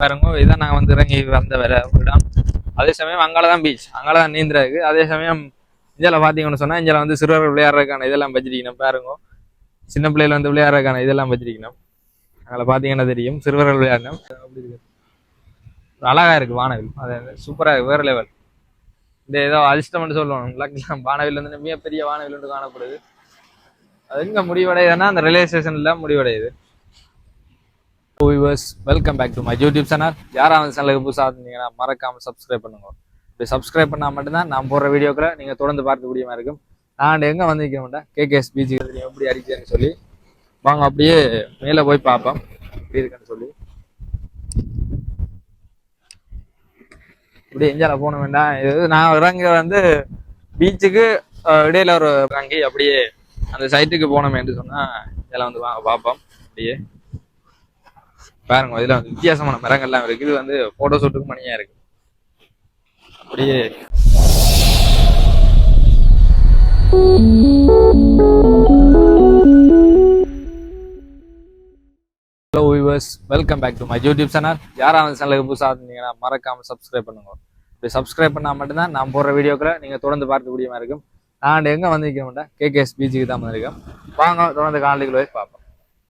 பாருங்க இதான் நாங்கள் வந்து இறங்கி வந்த வேற இடம். அதே சமயம் அங்காலதான் பீச், அங்காலதான் நீந்துறதுக்கு. அதே சமயம் இதில் பார்த்தீங்கன்னு சொன்னால் இதில் வந்து சிறுவர்கள் விளையாடுறதுக்கான இதெல்லாம் வச்சிருக்கணும். பாருங்க சின்ன பிள்ளைகள் வந்து விளையாடுறதுக்கான இதெல்லாம் வச்சிருக்கணும். அங்கே பார்த்தீங்கன்னா தெரியும் சிறுவர்கள் விளையாடணும். அப்படி இருக்கு, அழகா இருக்கு வானவில், அது சூப்பராக இருக்கு, வேற லெவல். இந்த ஏதோ அதிர்ஷ்டம்னு சொல்லுவோம், வானவில் வந்து மிகப்பெரிய வானவில் ஒன்று காணப்படுது. அது எங்கே முடிவடையுதுன்னா அந்த ரயில்வே ஸ்டேஷன்ல முடிவடையுது. Welcome back to my YouTube channel. யாராவது சேனலுக்கு புதுசாக இருந்தீங்கன்னா மறக்காம சப்ஸ்கிரைப் பண்ணுங்க. இப்படி சப்ஸ்கிரைப் பண்ணால் மட்டும்தான் நான் போடுற வீடியோக்களை நீங்கள் தொடர்ந்து பார்க்கக்கூடிய மாதிரி இருக்கும். நான் எங்கே வந்திருக்க மாட்டேன், கேகேஎஸ் பீச் எப்படி அடிக்கிறேன்னு சொல்லி வாங்க அப்படியே மேலே போய் பார்ப்போம் எப்படி இருக்குன்னு சொல்லி. இப்படி எஞ்சால போன வேண்டாம். இது நான் இறங்க வந்து பீச்சுக்கு இடையில ஒரு இறங்கி அப்படியே அந்த சைட்டுக்கு போனோமேன்னு சொன்னா இதெல்லாம் வந்து வாங்க பார்ப்போம். அப்படியே பாருங்க இதுல வந்து வித்தியாசமான மரங்கள்லாம் இருக்கு. இது வந்து போட்டோ ஷூட்டுக்கு மணியா இருக்கு. அப்படியே hello viewers, welcome back to my YouTube channel. யாராவது சேனலுக்கு புதுசாக இருந்தீங்கன்னா மறக்காம சப்ஸ்கிரைப் பண்ணுங்க. இப்படி சப்ஸ்கிரைப் பண்ணால் மட்டும்தான் நான் போடுற வீடியோக்களை நீங்கள் தொடர்ந்து பார்க்கக்கூடிய மாதிரி இருக்கும். நான் எங்கே வந்திருக்க மாட்டேன், கேகேஎஸ் பீச்சுக்கு தான் வந்திருக்கேன். வாங்க தொடர்ந்து காலைக்குள்ள போய் பார்ப்போம்.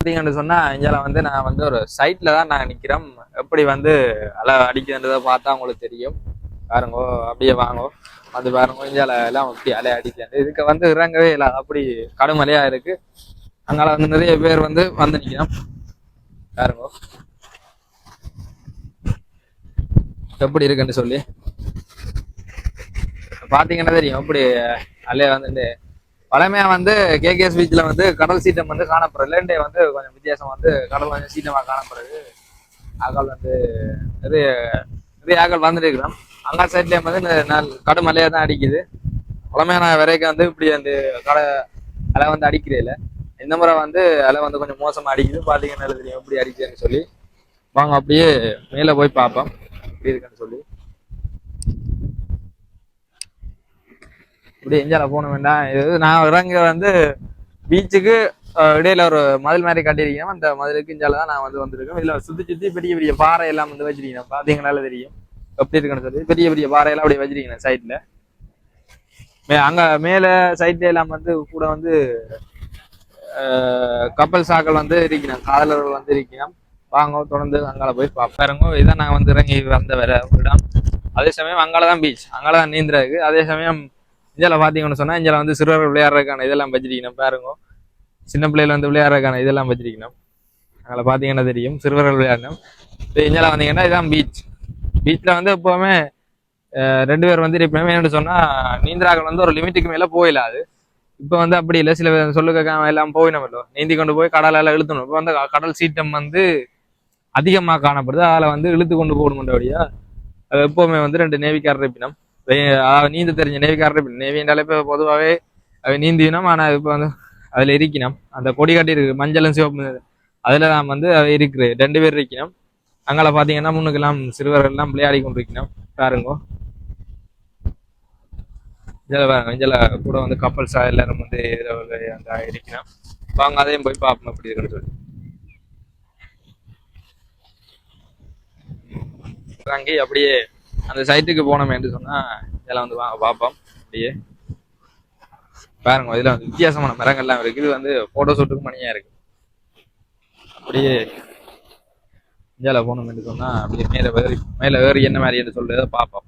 பார்த்தீங்கன்னு சொன்னா இங்கே வந்து நான் வந்து ஒரு சைட்ல தான் நான் நிற்கிறோம். எப்படி வந்து அலை அடிக்குதுன்றதை பார்த்தா உங்களுக்கு தெரியும். பாருங்கோ அப்படியே வாங்கோ அது பாருங்க, இஞ்சால எல்லாம் அப்படி அலை அடிக்குது. இதுக்கு வந்து இறங்கவே இல்லை, அப்படி கடுமலையா இருக்கு. அங்கால வந்து நிறைய பேர் வந்து நிற்கிறோம். பாருங்கோ எப்படி இருக்குன்னு சொல்லி பார்த்தீங்கன்னா தெரியும். அப்படி அலைய வந்து பழமையா வந்து கேகேஎஸ் பீச்ல வந்து கடல் சீட்டம் வந்து காணப்படுறது. லேண்டே வந்து கொஞ்சம் வித்தியாசம், வந்து கடல் கொஞ்சம் சீட்டமாக காணப்படுறது. ஆக்கள் வந்து நிறைய நிறைய ஆக்கள் வந்துட்டு இருக்கிறோம். அங்கா சைட்லயும் வந்து கடும் மலையா தான் அடிக்குது. பழமையான வரைக்கும் வந்து இப்படி அந்த கடை அலை வந்து அடிக்கிறே இல்லை. இந்த முறை வந்து அலை வந்து கொஞ்சம் மோசமா அடிக்குது. பாத்தீங்கன்னா தெரியும் எப்படி அடிக்குதுன்னு சொல்லி. வாங்க அப்படியே மேல போய் பார்ப்போம் எப்படி இருக்குன்னு சொல்லி. இப்படி எஞ்சால போன வேண்டாம். இது நான் இறங்க வந்து பீச்சுக்கு இடையில ஒரு மதில் மாதிரி கட்டியிருக்கேன். அந்த மதிலுக்கு இஞ்சால தான் நான் வந்து வந்திருக்கேன். இதுல சுத்தி சுத்தி பெரிய பெரிய பாறை எல்லாம் வந்து வச்சிருக்கேன். பாத்தீங்கன்னால தெரியும் எப்படி இருக்குன்னு சொல்லி. பெரிய பெரிய பாறை எல்லாம் அப்படி வச்சிருக்கேன் சைட்ல. அங்க மேல சைட்ல எல்லாம் வந்து கூட வந்து கப்பல் சாக்கள் வந்து இருக்கணும், காதலர்கள் வந்து இருக்கணும். வாங்க தொடர்ந்து அங்கால போய் பாருங்க. இதான் நான் வந்து இறங்கி வந்த வேற இடம். அதே சமயம் அங்காலதான் பீச், அங்காலதான் நீந்துறதுக்கு. அதே சமயம் இதில் பார்த்தீங்கன்னு சொன்னால் இதில் வந்து சிறுவர்கள் விளையாடுறதுக்கான இதெல்லாம் வச்சிருக்கணும். பாருங்க சின்ன பிள்ளைகள் வந்து விளையாடுறதுக்கான இதெல்லாம் வச்சிருக்கணும். அதில் பார்த்தீங்கன்னா தெரியும் சிறுவர்கள் விளையாடணும். இப்போ இதில் வந்தீங்கன்னா இதுதான் பீச். பீச்சில் வந்து எப்போவுமே 2 பேர் வந்து இருப்பேன். என்னென்னு சொன்னால் நீந்திராக்கள் வந்து ஒரு லிமிட்டுக்கு மேலே போயிடாது. இப்போ வந்து அப்படி இல்லை, சில சொல்லுக்க எல்லாம் போயினமല്ലോ, நீந்தி கொண்டு போய் கடலால் இழுத்தணும். இப்போ வந்து கடல் சீட்டம் வந்து அதிகமாக காணப்படுது. அதில் வந்து இழுத்து கொண்டு போகணுன்றபடியா அது எப்போவுமே வந்து 2 நேவிக்காரர் இருப்பினம். நீந்த தெரிஞ்ச நேவிக்காரர் நேவின்றாலே இப்போ பொதுவாகவே நீந்தினோம். ஆனால் இப்போ வந்து அதில் இருக்கணும். அந்த கொடி காட்டி இருக்கு, மஞ்சளும் சிவப்பு, அதில் தான் வந்து இருக்குது. 2 பேர் இருக்கணும். அங்கே பார்த்தீங்கன்னா முன்னுக்கெல்லாம் சிறுவர்கள்லாம் விளையாடி கொண்டு இருக்கணும். பாருங்க இதில் பாருங்க, இதில் கூட வந்து கப்பல்ஸ் எல்லாரும் வந்து அந்த இருக்கணும். வாங்க அதையும் போய் பார்ப்போம் அப்படி இருக்குன்னு சொல்லி. அங்கே அப்படியே அந்த சைட்டுக்கு போனோமேன்னு சொன்னா இதெல்லாம் வந்து வாங்க பார்ப்போம் அப்படியே. பாருங்க இதுல வந்து வித்தியாசமான மரங்கள்லாம் இருக்கு. இது வந்து போட்டோ ஷூட்டுக்கு மணியா இருக்கு. அப்படியே இந்தியாவில் போனோம்னு சொன்னா அப்படியே மேல ஏறி என்ன மாதிரி என்று சொல்றத பார்ப்போம்.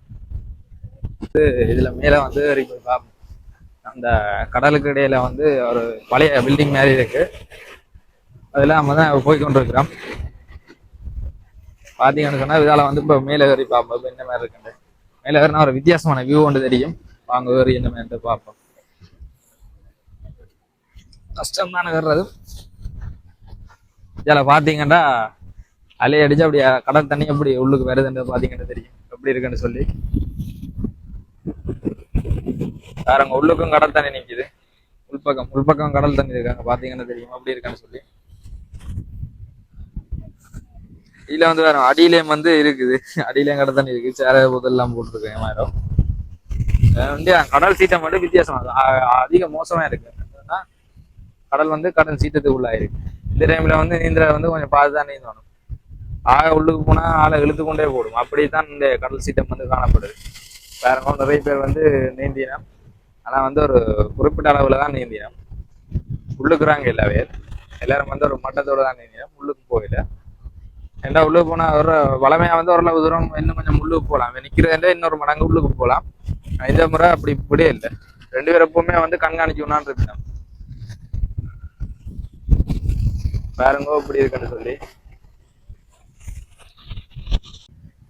இதுல மேல வந்து ஏறி போய் பார்ப்போம். அந்த கடலுக்கு இடையில வந்து ஒரு பழைய பில்டிங் மாதிரி இருக்கு. அதெல்லாம் நம்ம தான் போய் கொண்டு இருக்கிறோம். பாத்தீங்கன்னு சொன்னா இதால வந்து இப்ப மேல ஏறி பார்ப்போம் என்ன மாதிரி இருக்குன்னு. மேல ஏறினா ஒரு வித்தியாசமான வியூ ஒன்று தெரியும். வாங்க ஏறி என்ன மாதிரி பார்ப்போம். கஷ்டம் தானே ஏறுறது. இதில் பார்த்தீங்கன்னா அலையை அடிச்சு அப்படியே கடல் தண்ணி எப்படி உள்ளுக்கு வருதுன்னு பார்த்தீங்கன்னா தெரியும் எப்படி இருக்குன்னு சொல்லி. வேறங்க உள்ளுக்கும் கடல் தண்ணி நிற்குது. உள்பக்கம் கடல் தண்ணி இருக்காங்க, பார்த்தீங்கன்னா தெரியும் அப்படி இருக்கான்னு சொல்லி. இதுல வந்து வேற அடியிலேயும் வந்து இருக்குது, அடியிலேயும் கடல் தண்ணி இருக்கு. சேர போதெல்லாம் போட்டுருக்கேன் மாதிரி. கடல் சீட்டம் மட்டும் வித்தியாசம் அதிக மோசமா இருக்கு. கடல் வந்து கடல் சீட்டத்துக்கு உள்ளாயிருக்கு. இந்த டைம்ல வந்து நீந்திர வந்து கொஞ்சம் பார்த்து தான் நீந்தணும். உள்ளுக்கு போனா ஆளை இழுத்து கொண்டே போடும். அப்படித்தான் இந்த கடல் சீட்டம் வந்து காணப்படுது. பாருங்க நிறைய பேர் வந்து நீந்தினம். ஆனா வந்து ஒரு குறிப்பிட்ட அளவுல தான் நீந்தினம். உள்ளுக்குறாங்க எல்லாரும் வந்து ஒரு மட்டத்தோட தான் நீந்தினம். உள்ளுக்கு போயில ஏண்டா உள்ளுக்கு போனா ஒரு வளமையா வந்து ஓரளவு தூரம் இன்னும் கொஞ்சம் உள்ளுக்கு போகலாம். நிக்கிறதுல இன்னொரு மடங்கு உள்ளுக்கு போகலாம். இந்த முறை அப்படி இப்படியே இல்லை. 2 பேர் எப்பவுமே வந்து கண்காணிக்கணும்னு இருக்கணும். பாருங்க இப்படி இருக்குன்னு சொல்லி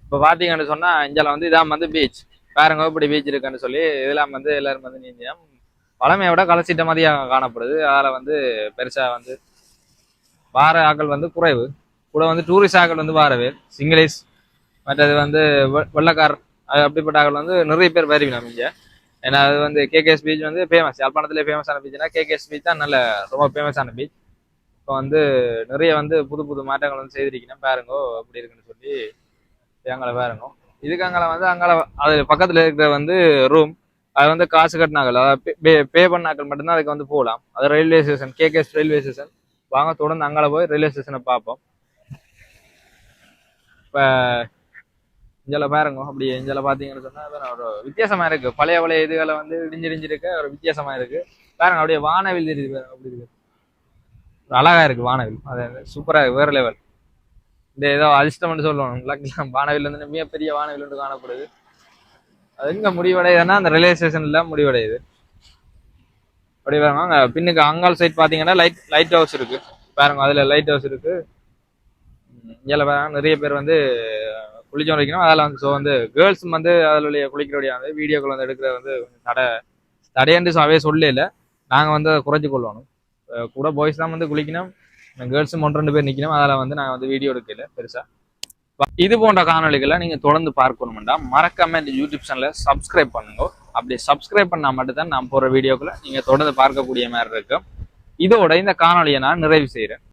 இப்ப பாத்தீங்கன்னு சொன்னா இந்தியால வந்து இதான் வந்து பீச். பாருங்க இப்படி பீச் இருக்குன்னு சொல்லி இதெல்லாம் வந்து எல்லாரும் வந்து நீந்தியம் பழமையை விட கலசிட்ட மாதிரியா காணப்படுது. அதில் வந்து பெருசா வந்து வார ஆக்கள் வந்து குறைவு. கூட வந்து டூரிஸ்ட் ஆக்கள் வந்து வாரவே சிங்களீஸ் மற்றது வந்து வெள்ளக்கார் அப்படிப்பட்ட ஆக்கள் வந்து நிறைய பேர் வருவினோம் இங்க. ஏன்னா அது வந்து கேகேஎஸ் பீச் வந்து ஃபேமஸ். யாழ்ப்பாணத்திலே ஃபேமஸான பீச்னா கேகேஎஸ் பீச் தான் நல்ல ரொம்ப ஃபேமஸான பீச். இப்போ வந்து நிறைய வந்து புது புது மாற்றங்கள் வந்து செய்திருக்கணும். பாருங்கோ அப்படி இருக்குன்னு சொல்லி எங்களை பாருங்க. இதுக்கு அங்கே வந்து அங்கே அது பக்கத்துல இருக்கிற வந்து ரூம் அது வந்து காசு கட்டினாக்கள் அதாவது பே பண்ணாக்கள் மட்டும்தான் அதுக்கு வந்து போகலாம். அது railway station KKS railway station. வாங்க தொடர்ந்து அங்கால போய் ரயில்வே ஸ்டேஷனை பார்ப்போம். இப்போ இஞ்சில பாருங்க அப்படி இஞ்சில பார்த்தீங்கன்னு சொன்னா ஒரு வித்தியாசமா இருக்கு. பழைய பழைய இதுகளை வந்து இடிஞ்சிருக்க ஒரு வித்தியாசமா இருக்கு. பாருங்க அப்படியே வானவில் தெரியுது. அப்படி இருக்கு அழகா இருக்கு வானவில். அது சூப்பரா இருக்கு வேற லெவல். இந்த ஏதோ அதிர்ஷ்டம்னு சொல்லுவோம். வானவில் வந்து மிகப்பெரிய வானவில் ஒன்று காணப்படுது. அது எங்க முடிவடையுதுன்னா அந்த ரயில்வே ஸ்டேஷன்ல முடிவடையுது. அப்படி பாருங்க அங்க பின்னுக்கு அங்கால் சைட் பாத்தீங்கன்னா லைட் ஹவுஸ் இருக்கு. பாருங்க அதுல லைட் ஹவுஸ் இருக்கு. இதில் பாருங்க நிறைய பேர் வந்து குளிச்சோம் வைக்கணும். அதில் வந்து ஸோ வந்து கேர்ள்ஸும் வந்து அதில் குளிக்கிறபடியா வந்து வீடியோக்கள் வந்து எடுக்கிறது வந்து தடையன்று அவே சொல்லல. நாங்கள் வந்து அதை குறைச்சி கொள்ளணும். கூட பாய்ஸ் தான் வந்து குளிக்கணும். கேர்ள்ஸும் 1-2 பேர் நிற்கணும். அதில் வந்து நாங்கள் வந்து வீடியோ எடுக்கல பெருசா. இது போன்ற காணொலிகளை நீங்க தொடர்ந்து பார்க்கணும்டா மறக்காம இந்த யூடியூப் சேனலை சப்ஸ்கிரைப் பண்ணுங்க. அப்படி சப்ஸ்கிரைப் பண்ணா மட்டும்தான் நான் போற வீடியோக்களை நீங்க தொடர்ந்து பார்க்கக்கூடிய மாதிரி இருக்கும். இதோட இந்த காணொலியை நான் நிறைவு செய்யறேன்.